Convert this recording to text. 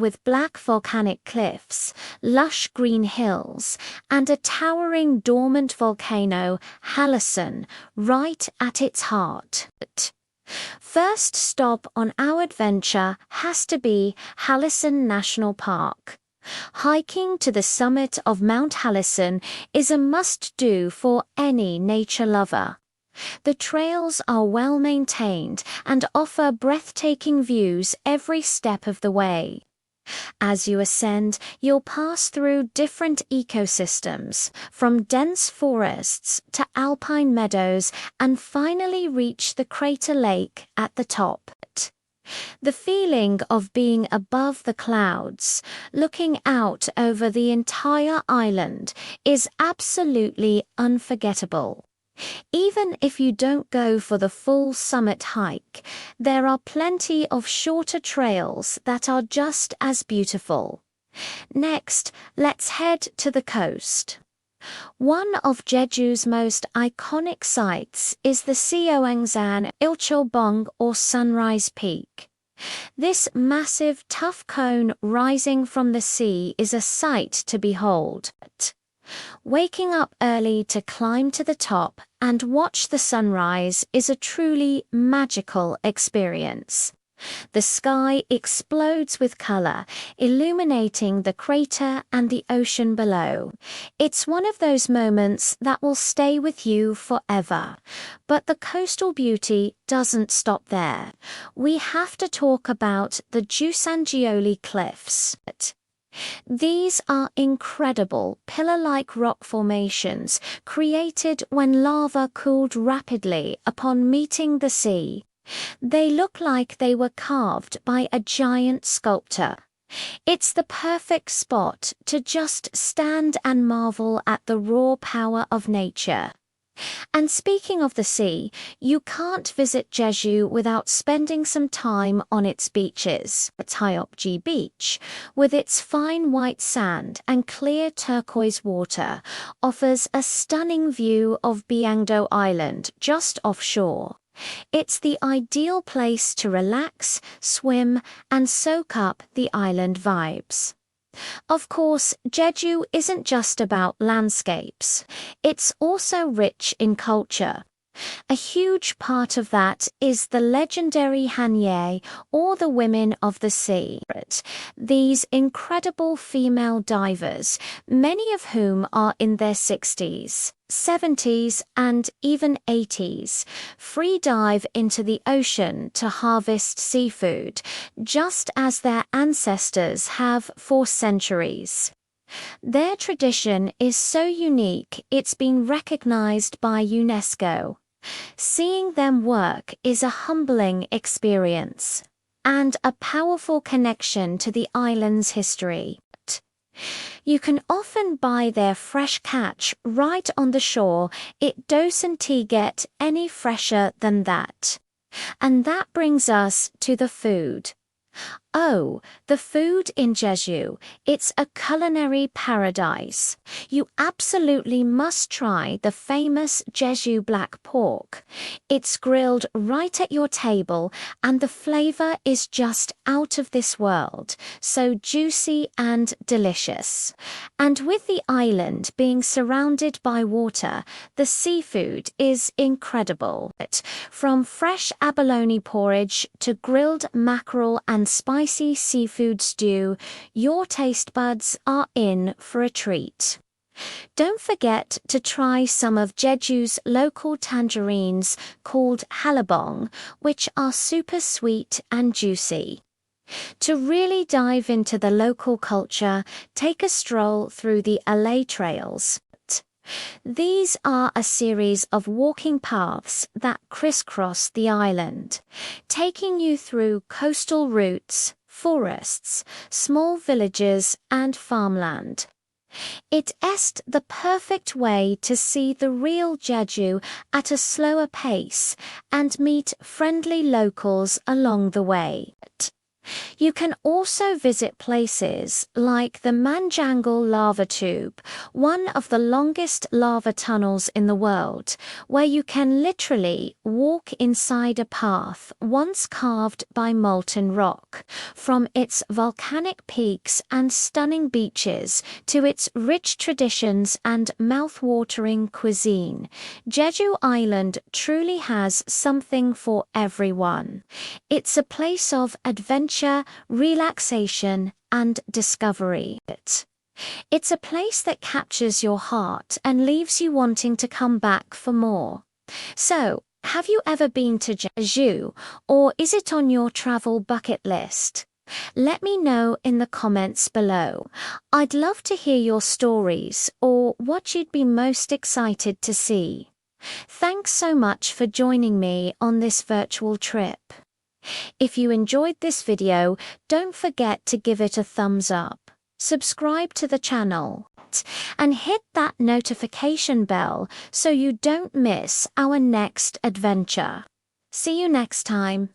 with black volcanic cliffs, lush green hills, and a towering dormant volcano, Halasan, right at its heart. First stop on our adventure has to be Halasan National Park. Hiking to the summit of Mount Halasan is a must-do for any nature lover. The trails are well maintained and offer breathtaking views every step of the way. As you ascend, you'll pass through different ecosystems, from dense forests to alpine meadows, and finally reach the crater lake at the top. The feeling of being above the clouds, looking out over the entire island, is absolutely unforgettable. Even if you don't go for the full summit hike, there are plenty of shorter trails that are just as beautiful. Next, let's head to the coast. One of Jeju's most iconic sights is the Seoangsan Ilchulbong, or Sunrise Peak. This massive, tough cone rising from the sea is a sight to behold. Waking up early to climb to the top and watch the sunrise is a truly magical experience. The sky explodes with color, illuminating the crater and the ocean below. It's one of those moments that will stay with you forever. But the coastal beauty doesn't stop there. We have to talk about the Jusanjioli Cliffs. These are incredible pillar-like rock formations created when lava cooled rapidly upon meeting the sea. They look like they were carved by a giant sculptor. It's the perfect spot to just stand and marvel at the raw power of nature. And speaking of the sea, you can't visit Jeju without spending some time on its beaches. Taeokji Beach, with its fine white sand and clear turquoise water, offers a stunning view of Byangdo Island just offshore. It's the ideal place to relax, swim, and soak up the island vibes. Of course, Jeju isn't just about landscapes. It's also rich in culture. A huge part of that is the legendary Hanye, or the Women of the Sea. These incredible female divers, many of whom are in their 60s, 70s, and even 80s, free dive into the ocean to harvest seafood, just as their ancestors have for centuries. Their tradition is so unique it's been recognized by UNESCO. Seeing them work is a humbling experience and a powerful connection to the island's history. You can often buy their fresh catch right on the shore. It doesn't get any fresher than that. And that brings us to the food. Oh, the food in Jeju, it's a culinary paradise. You absolutely must try the famous Jeju black pork. It's grilled right at your table and the flavor is just out of this world, so juicy and delicious. And with the island being surrounded by water, the seafood is incredible. From fresh abalone porridge to grilled mackerel and spicy seafood stew, your taste buds are in for a treat. Don't forget to try some of Jeju's local tangerines called halabong, which are super sweet and juicy. To really dive into the local culture, take a stroll through the Alay Trails. These are a series of walking paths that crisscross the island, taking you through coastal routes, forests, small villages, and farmland. It is the perfect way to see the real Jeju at a slower pace and meet friendly locals along the way. You can also visit places like the Manjangal lava tube, one of the longest lava tunnels in the world, where you can literally walk inside a path once carved by molten rock. From its volcanic peaks and stunning beaches to its rich traditions and mouth-watering cuisine, Jeju Island truly has something for everyone. It's a place of adventure, relaxation, and discovery. It's a place that captures your heart and leaves you wanting to come back for more. So, have you ever been to Jeju, or is it on your travel bucket list? Let me know in the comments below. I'd love to hear your stories or what you'd be most excited to see. Thanks so much for joining me on this virtual trip. If you enjoyed this video, don't forget to give it a thumbs up, subscribe to the channel, and hit that notification bell so you don't miss our next adventure. See you next time.